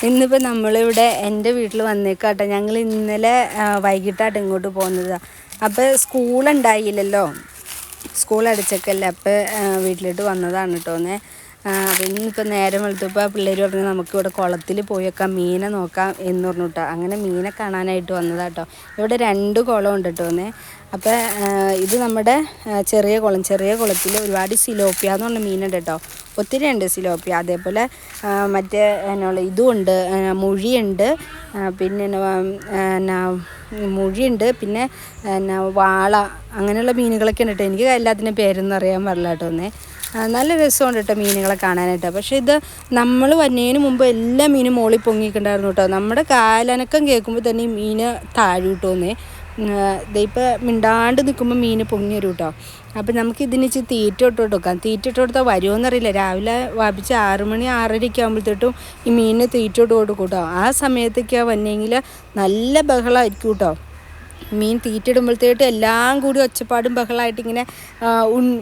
ഇന്നിപ്പോൾ നമ്മളിവിടെ എൻ്റെ വീട്ടിൽ വന്നേക്കാട്ടോ. ഞങ്ങൾ ഇന്നലെ വൈകിട്ടായിട്ട് ഇങ്ങോട്ട് പോകുന്നത്. അപ്പോൾ സ്കൂളുണ്ടായില്ലല്ലോ, സ്കൂൾ അടച്ചൊക്കെയല്ലേ, അപ്പോൾ വീട്ടിലോട്ട് വന്നതാണ് കേട്ടോന്നേ. അപ്പോൾ ഇന്നിപ്പോൾ നേരം വെളുത്തപ്പോൾ പിള്ളേർ പറഞ്ഞു നമുക്കിവിടെ കുളത്തിൽ പോയേക്കാം, മീനെ നോക്കാം എന്ന് പറഞ്ഞു കേട്ടോ. അങ്ങനെ മീനെ കാണാനായിട്ട് വന്നതാട്ടോ. ഇവിടെ 2 കുളം ഉണ്ട് കേട്ടോന്നേ. അപ്പോൾ ഇത് നമ്മുടെ ചെറിയ കുളത്തിൽ ഒരുപാട് സിലോപ്പിയ എന്ന് പറഞ്ഞ മീനുണ്ട് കേട്ടോ. ഒത്തിരി ഉണ്ട് സിലോപ്പിയ. അതേപോലെ മറ്റേ എന്നുള്ള ഇതുമുണ്ട്, മുഴിയുണ്ട്, പിന്നെ എന്നാ മുഴിയുണ്ട്, പിന്നെ എന്നാ വാള, അങ്ങനെയുള്ള മീനുകളൊക്കെ ഉണ്ട് കേട്ടോ. എനിക്ക് എല്ലാത്തിനും പേരൊന്നും അറിയാൻ പാടില്ല കേട്ടോന്നേ. നല്ല രസമുണ്ട് കേട്ടോ മീനുകളെ കാണാനായിട്ട്. പക്ഷേ ഇത് നമ്മൾ വരുന്നതിന് മുമ്പ് എല്ലാ മീനും മുകളിൽ പൊങ്ങിയിട്ടുണ്ടായിരുന്നു കേട്ടോ. നമ്മുടെ കാലനക്കം കേൾക്കുമ്പോൾ തന്നെ ഈ മീൻ താഴെ കിട്ടുമെന്നേ. ഇതിപ്പോൾ മിണ്ടാണ്ട് നിൽക്കുമ്പോൾ മീൻ പൊങ്ങി വരും കേട്ടോ. അപ്പം നമുക്ക് ഇതിനിച്ച് തീറ്റ ഇട്ട് കൊടുക്കാം. തീറ്റ ഇട്ട് കൊടുത്താൽ വരുമോയെന്നറിയില്ല. രാവിലെ വാപിച്ച് 6 മണി 6:30 ആകുമ്പോഴത്തേട്ടും ഈ മീനിന് തീറ്റ ഇട്ട് കൊടുക്കും കേട്ടോ. ആ സമയത്തൊക്കെയാണ് വന്നെങ്കിൽ നല്ല ബഹളമായിരിക്കും കേട്ടോ. മീൻ തീറ്റിടുമ്പോഴത്തേട്ട് എല്ലാം കൂടി ഒച്ചപ്പാടും ബഹളമായിട്ട് ഇങ്ങനെ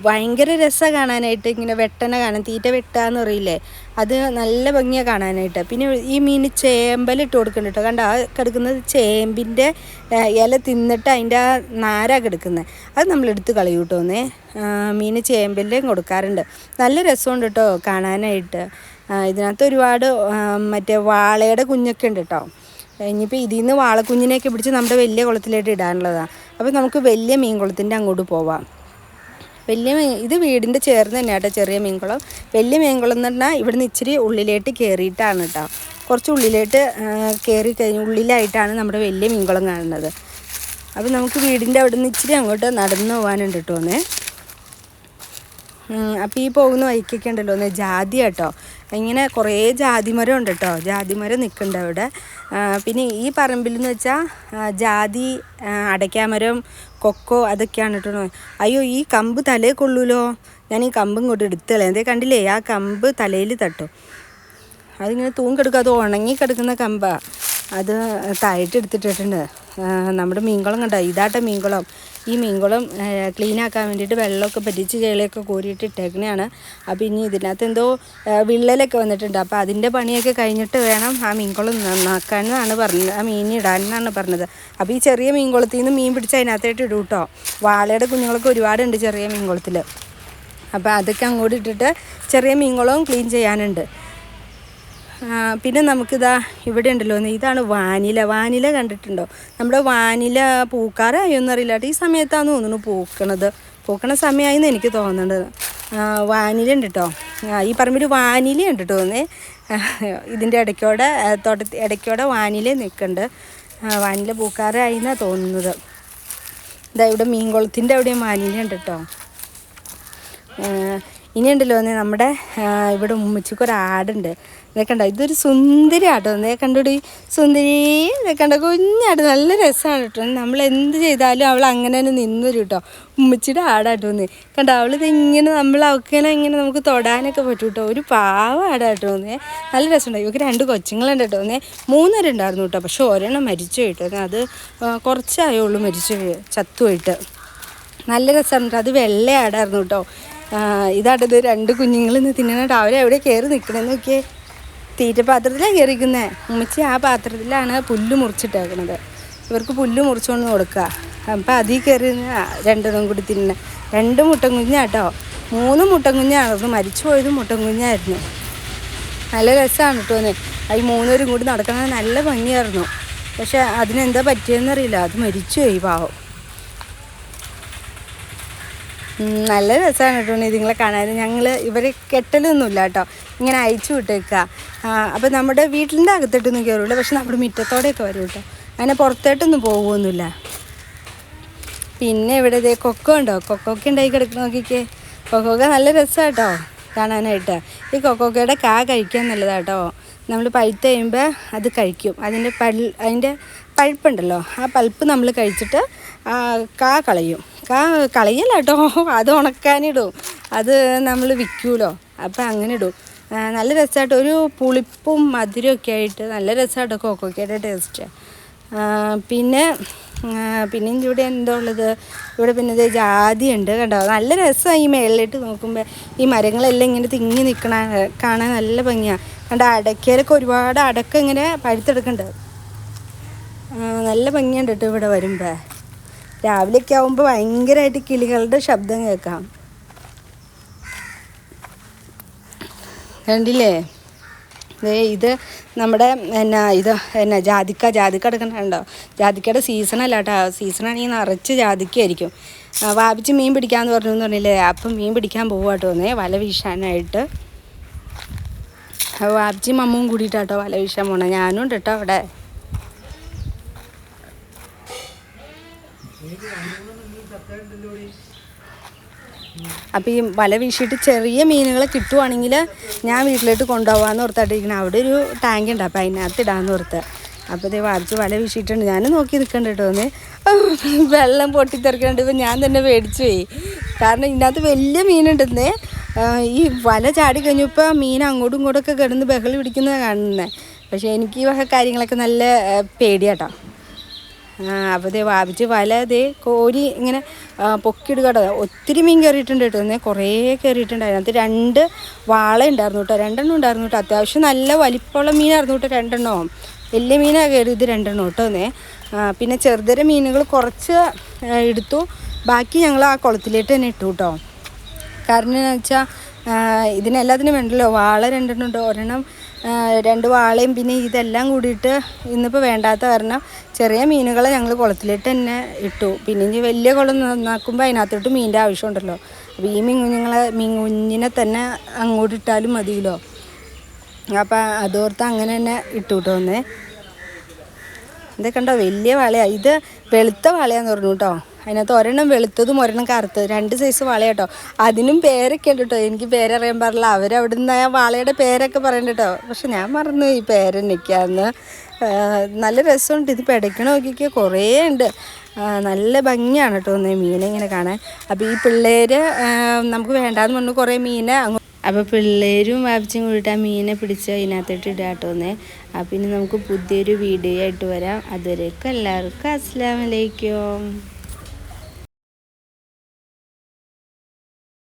ഭയങ്കര രസമാണ് കാണാനായിട്ട്. ഇങ്ങനെ വെട്ടനെ കാണാൻ, തീറ്റ വെട്ടാന്ന് പറയില്ലേ, അത് നല്ല ഭംഗിയാണ് കാണാനായിട്ട്. പിന്നെ ഈ മീൻ ചേമ്പലിട്ട് കൊടുക്കുന്നുണ്ട് കേട്ടോ. കണ്ട ആ കിടക്കുന്നത് ചേമ്പിൻ്റെ ഇല തിന്നിട്ട് അതിൻ്റെ ആ നാരാ കിടക്കുന്നത്. അത് നമ്മളെടുത്ത് കളയും കേട്ടോന്നേ. മീൻ ചേമ്പലിലും കൊടുക്കാറുണ്ട്. നല്ല രസമുണ്ട് കേട്ടോ കാണാനായിട്ട്. ഇതിനകത്ത് ഒരുപാട് മറ്റേ വാളയുടെ കുഞ്ഞൊക്കെ ഉണ്ട് കേട്ടോ. ഇനിയിപ്പോൾ ഇതിൽ നിന്ന് വാളക്കുഞ്ഞിനെയൊക്കെ പിടിച്ച് നമ്മുടെ വലിയ കുളത്തിലേക്ക് ഇടാനുള്ളതാണ്. അപ്പോൾ നമുക്ക് വലിയ മീൻകുളത്തിൻ്റെ അങ്ങോട്ട് പോവാം. ഇത് വീടിൻ്റെ ചേർന്ന് തന്നെ കേട്ടോ ചെറിയ മീൻകുളം. വലിയ മീൻകുളം എന്ന് പറഞ്ഞാൽ ഇവിടുന്ന് ഇച്ചിരി ഉള്ളിലേക്ക് കയറിയിട്ടാണ് കേട്ടോ. കുറച്ച് ഉള്ളിലേക്ക് കയറി കഴിഞ്ഞ് ഉള്ളിലായിട്ടാണ് നമ്മുടെ വലിയ മീൻകുളം കാണുന്നത്. അപ്പോൾ നമുക്ക് വീടിൻ്റെ അവിടെ നിന്ന് ഇച്ചിരി അങ്ങോട്ട് നടന്നു പോകാനുണ്ട് കേട്ടോന്നേ. അപ്പോൾ ഈ പോകുന്ന വഴിക്കൊക്കെ ഉണ്ടല്ലോ ജാതി കേട്ടോ. ഇങ്ങനെ കുറേ ജാതിമരം ഉണ്ട് കേട്ടോ. ജാതിമരം നിൽക്കുന്നുണ്ട് അവിടെ. പിന്നെ ഈ പറമ്പിലെന്ന് വെച്ചാൽ ജാതി, അടയ്ക്കാമരം, കൊക്കോ അതൊക്കെയാണ് കേട്ടോ. അയ്യോ, ഈ കമ്പ് തലയിൽ കൊള്ളൂലോ. ഞാൻ ഈ കമ്പ് ഇങ്ങോട്ട് എടുത്തളേ. എന്തേ കണ്ടില്ലേ, ആ കമ്പ് തലയിൽ തട്ടും. അതിങ്ങനെ തൂങ്ങിക്കെടുക്കും. അത് ഉണങ്ങിക്കിടക്കുന്ന കമ്പാണ്. അത് താഴെട്ട് എടുത്തിട്ടിട്ടുണ്ട്. നമ്മുടെ മീൻകുളം കണ്ടോ, ഇതാട്ടെ മീൻകുളം. ഈ മീൻകുളം ക്ലീനാക്കാൻ വേണ്ടിയിട്ട് വെള്ളമൊക്കെ പറ്റിച്ച് ചെളിയൊക്കെ കോരിയിട്ട് ഇട്ടേക്കണെയാണ്. അപ്പോൾ ഇനി ഇതിനകത്ത് എന്തോ വിള്ളലൊക്കെ വന്നിട്ടുണ്ട്. അപ്പോൾ അതിൻ്റെ പണിയൊക്കെ കഴിഞ്ഞിട്ട് വേണം ആ മീൻകുളം നന്നാക്കാനെന്നാണ് പറഞ്ഞത്, ആ മീൻ ഇടാനെന്നാണ് പറഞ്ഞത്. അപ്പോൾ ഈ ചെറിയ മീൻകുളത്തിൽ നിന്ന് മീൻ പിടിച്ച് അതിനകത്തായിട്ട് ഇടും കേട്ടോ. വാളയുടെ കുഞ്ഞുങ്ങളൊക്കെ ഒരുപാടുണ്ട് ചെറിയ മീൻകുളത്തിൽ. അപ്പോൾ അതൊക്കെ അങ്ങോട്ട് ഇട്ടിട്ട് ചെറിയ മീൻകുളവും ക്ലീൻ ചെയ്യാനുണ്ട്. പിന്നെ നമുക്കിതാ ഇവിടെ ഉണ്ടല്ലോ, ഇതാണ് വാനില കണ്ടിട്ടുണ്ടോ? നമ്മുടെ വാനില പൂക്കാറായോന്നും അറിയില്ല. ഈ സമയത്താണെന്ന് തോന്നുന്നു പൂക്കണ സമയമായിന്ന് എനിക്ക് തോന്നുന്നത്. വാനില ഉണ്ട് കേട്ടോ. ഈ പറമ്പിൽ വാനില ഉണ്ട് കേട്ടോ. ഇതിൻ്റെ ഇടയ്ക്കോടെ വാനില നിൽക്കുന്നുണ്ട്. വാനില പൂക്കാറായിന്നാണ് തോന്നുന്നത്. ഇതാ ഇവിടെ മീൻകുളത്തിൻ്റെ അവിടെയും വാനില ഉണ്ട് കേട്ടോ. ഇനിയുണ്ടല്ലോ നമ്മുടെ ഇവിടെ ഉമ്മച്ചിക്കൊരാടുണ്ട്. കണ്ടോ, ഇതൊരു സുന്ദരി ആട്ടോ. കണ്ടോടി, സുന്ദരി കണ്ട കുഞ്ഞാട്, നല്ല രസമാണ് കേട്ടോ. നമ്മൾ എന്ത് ചെയ്താലും അവൾ അങ്ങനെ തന്നെ നിന്നൊരു കേട്ടോ. ഉമ്മച്ചിയുടെ ആടാട്ടോന്ന് കണ്ടോ. അവളിത് ഇങ്ങനെ അവൾക്കിങ്ങനെ ഇങ്ങനെ നമുക്ക് തൊടാനൊക്കെ പറ്റും കേട്ടോ. ഒരു പാവ ആടാട്ടോന്നേ, നല്ല രസമുണ്ട്. ഇവർക്ക് 2 കൊച്ചുങ്ങളുണ്ട് കേട്ടോ. 3 ഉണ്ടായിരുന്നു കേട്ടോ. പക്ഷെ ഒരെണ്ണം മരിച്ചു കേട്ടോ. അത് കുറച്ചായുള്ളൂ ചത്തുപോയിട്ട്. നല്ല രസമുണ്ട്. അത് വെള്ളയാടായിരുന്നു കേട്ടോ. ഇതാട്ടത് 2 കുഞ്ഞുങ്ങൾ തിന്നണം. രാവിലെ എവിടെ കയറി നിൽക്കണമെന്ന് നോക്കിയേ. തീറ്റ പാത്രത്തിലാണ് കയറിക്കുന്നത്. ഉമ്മച്ചി ആ പാത്രത്തിലാണ് പുല്ല് മുറിച്ചിട്ടേക്കണത്. ഇവർക്ക് പുല്ല് മുറിച്ചുകൊണ്ട് കൊടുക്കുക. അപ്പം അതിൽ കയറി 2 കൂടി തിന്നണം. 2 മുട്ടൻ കുഞ്ഞാട്ടോ. 3 മുട്ടൻ കുഞ്ഞായിരുന്നു. മരിച്ചു പോയത് മുട്ടൻ കുഞ്ഞായിരുന്നു. നല്ല രസമാണ് കേട്ടോ. ഈ 3 കൂടി നടക്കണത് നല്ല ഭംഗിയായിരുന്നു. പക്ഷെ അതിനെന്താ പറ്റിയെന്നറിയില്ല, അത് മരിച്ചു പോയി പാവം. നല്ല രസമാണ് കേട്ടോ ഇതിങ്ങളെ കാണാൻ. ഞങ്ങൾ ഇവരെ കെട്ടലൊന്നുമില്ല കേട്ടോ, ഇങ്ങനെ അയച്ചു വിട്ടേക്കുക. അപ്പോൾ നമ്മുടെ വീട്ടിൻ്റെ അകത്തോട്ടൊന്നും കയറില്ല, പക്ഷെ നമ്മുടെ മുറ്റത്തോടെയൊക്കെ വരും കേട്ടോ. അങ്ങനെ പുറത്തോട്ടൊന്നും പോകുമൊന്നുമില്ല. പിന്നെ ഇവിടെ ഇതേ കൊക്കോ ഉണ്ടോ, കൊക്കോക്കെ ഉണ്ടായി കിടക്കുന്ന നോക്കിക്കേ. കൊക്കോക്ക നല്ല രസമാണ് കേട്ടോ കാണാനായിട്ട്. ഈ കൊക്കോക്കയുടെ കഴിക്കാൻ നല്ലതാണ് കേട്ടോ. നമ്മൾ പഴുത്ത് കഴിയുമ്പോൾ അത് കഴിക്കും. അതിൻ്റെ പഴുപ്പുണ്ടല്ലോ, ആ പൾപ്പ് നമ്മൾ കഴിച്ചിട്ട് കളയും. കളയല്ല കേട്ടോ, അത് ഉണക്കാനിടും. അത് നമ്മൾ വിൽക്കുമല്ലോ, അപ്പം അങ്ങനെ ഇടും. നല്ല രസമായിട്ട് ഒരു പുളിപ്പും മധുരമൊക്കെ ആയിട്ട് നല്ല രസമായിട്ടോ കൊക്കോക്കയുടെ ടേസ്റ്റ്. പിന്നെ പിന്നെ ഇവിടെ എന്തോ ഉള്ളത്, ഇവിടെ പിന്നെ ഇത് ജാതി ഉണ്ട് കണ്ടോ. നല്ല രസമാണ് ഈ മേളിലിട്ട് നോക്കുമ്പോൾ. ഈ മരങ്ങളെല്ലാം ഇങ്ങനെ തിങ്ങി നിൽക്കണ കാണാൻ നല്ല ഭംഗിയാണ്. കണ്ടോ അടയ്ക്കയിലൊക്കെ ഒരുപാട് അടക്ക ഇങ്ങനെ പഴുത്തെടുക്കുന്നുണ്ട്. നല്ല ഭംഗിയുണ്ട് കേട്ടോ ഇവിടെ വരുമ്പോൾ. രാവിലെയൊക്കെ ആകുമ്പോൾ ഭയങ്കരമായിട്ട് കിളികളുടെ ശബ്ദം കേൾക്കാം. കണ്ടില്ലേ, ഇത് നമ്മുടെ ജാതിക്ക എടുക്കണ്ടോ. ജാതിക്കയുടെ സീസണല്ല കേട്ടോ. സീസണാണെങ്കിൽ നിറച്ച് ജാതിക്കായിരിക്കും. വാപിച്ച് മീൻ പിടിക്കാമെന്ന് പറഞ്ഞില്ലേ, അപ്പം മീൻ പിടിക്കാൻ പോകുക കേട്ടോ വല വീശാനായിട്ട്. വാപിച്ചും മമ്മും കൂടിയിട്ടാട്ടോ വല വീശാൻ പോകണം. ഞാനും ഉണ്ട് കേട്ടോ അവിടെ. അപ്പോൾ ഈ വല വീശിയിട്ട് ചെറിയ മീനുകളെ കിട്ടുവാണെങ്കിൽ ഞാൻ വീട്ടിലോട്ട് കൊണ്ടുപോകാമെന്ന് ഓർത്തായിട്ടിരിക്കണം. അവിടെ ഒരു ടാങ്ക് ഉണ്ട്, അപ്പോൾ അതിനകത്ത് ഇടാമെന്ന് ഓർത്ത്. അപ്പോൾ ഇതേ വാപിച്ച് വല വീശിയിട്ടുണ്ട്. ഞാൻ നോക്കി നിൽക്കണ്ട കേട്ടോ വെള്ളം പൊട്ടിത്തെറിക്കുന്നുണ്ട്. ഇപ്പോൾ ഞാൻ തന്നെ പേടിച്ചു പോയി. കാരണം ഇതിനകത്ത് വലിയ മീനുണ്ടെന്നേ. ഈ വല ചാടി കഴിഞ്ഞപ്പോൾ മീൻ അങ്ങോട്ടും ഇങ്ങോട്ടൊക്കെ കിടന്ന് ബഹളി പിടിക്കുന്നത് കാണുന്നത്. പക്ഷേ എനിക്ക് ഈ വക കാര്യങ്ങളൊക്കെ നല്ല പേടിയാട്ടോ. അപ്പോൾ ഇതേ വാപിച്ച് വല കോരി ഇങ്ങനെ പൊക്കിയിടുക കേട്ടോ. ഒത്തിരി മീൻ കയറിയിട്ടുണ്ട് കേട്ടോ. കുറേ കയറിയിട്ടുണ്ട്. അതിനകത്ത് 2 വാള ഉണ്ടായിരുന്നു കേട്ടോ. 2 എണ്ണം ഉണ്ടായിരുന്നു കേട്ടോ. അത്യാവശ്യം നല്ല വലിപ്പമുള്ള മീനായിരുന്നു കേട്ടോ. 2 എണ്ണവും വലിയ മീനാണ് കയറിയത് 2 എണ്ണം കേട്ടോ. പിന്നെ ചെറുതര മീനുകൾ കുറച്ച് എടുത്തു. ബാക്കി ഞങ്ങൾ ആ കുളത്തിലേക്ക് തന്നെ ഇട്ടു കേട്ടോ. കാരണം എന്ന് വെച്ചാൽ ഇതിനെല്ലാത്തിനും വേണ്ടല്ലോ. വാള 2 എണ്ണം ഉണ്ട്. ഒരെണ്ണം 2 വാളയും പിന്നെ ഇതെല്ലാം കൂടിയിട്ട് ഇന്നിപ്പോൾ വേണ്ടാത്ത കാരണം ചെറിയ മീനുകളെ ഞങ്ങൾ കുളത്തിലിട്ട് തന്നെ ഇട്ടു. പിന്നെ ഇനി വലിയ കുളം നന്നാക്കുമ്പോൾ അതിനകത്തോട്ട് മീനിൻ്റെ ആവശ്യമുണ്ടല്ലോ. അപ്പോൾ ഈ മീൻ കുഞ്ഞിനെ തന്നെ അങ്ങോട്ട് ഇട്ടാലും മതിയല്ലോ. അപ്പോൾ അതോർത്ത് അങ്ങനെ തന്നെ ഇട്ടു കേട്ടോ. ഇതൊക്കെ കണ്ടോ വലിയ വാളയാണ്. ഇത് വെളുത്ത വാളയാന്ന് പറഞ്ഞു കേട്ടോ. അതിനകത്ത് ഒരെണ്ണം വെളുത്തതും ഒരെണ്ണം കറുത്തത് 2 സൈസ് വാളയാട്ടോ. അതിനും പേരൊക്കെ ഉണ്ട് കേട്ടോ. എനിക്ക് പേരറിയാൻ പാടില്ല. അവരവിടെ നിന്ന് ആ വാളയുടെ പേരൊക്കെ പറയണ്ട കേട്ടോ. പക്ഷെ ഞാൻ മറന്നു ഈ പേരെന്നൊക്കെയാന്ന്. നല്ല രസമുണ്ട്. ഇത് പിടയ്ക്കണ നോക്കിയൊക്കെ കുറേ ഉണ്ട്. നല്ല ഭംഗിയാണ് കേട്ടോ മീനെ ഇങ്ങനെ കാണാൻ. അപ്പോൾ ഈ പിള്ളേർ നമുക്ക് വേണ്ടാന്ന് പറഞ്ഞു കുറേ മീനെ അപ്പോൾ പിള്ളേരും വാപിച്ചും കൂടിയിട്ട് ആ മീനെ പിടിച്ച് അതിനകത്തോട്ട് ഇടാട്ടോന്നേ. അപ്പോൾ ഇനി നമുക്ക് പുതിയൊരു വീഡിയോ ആയിട്ട് വരാം. അതുവരേക്കും എല്ലാവർക്കും അസ്സലാമു അലൈക്കും.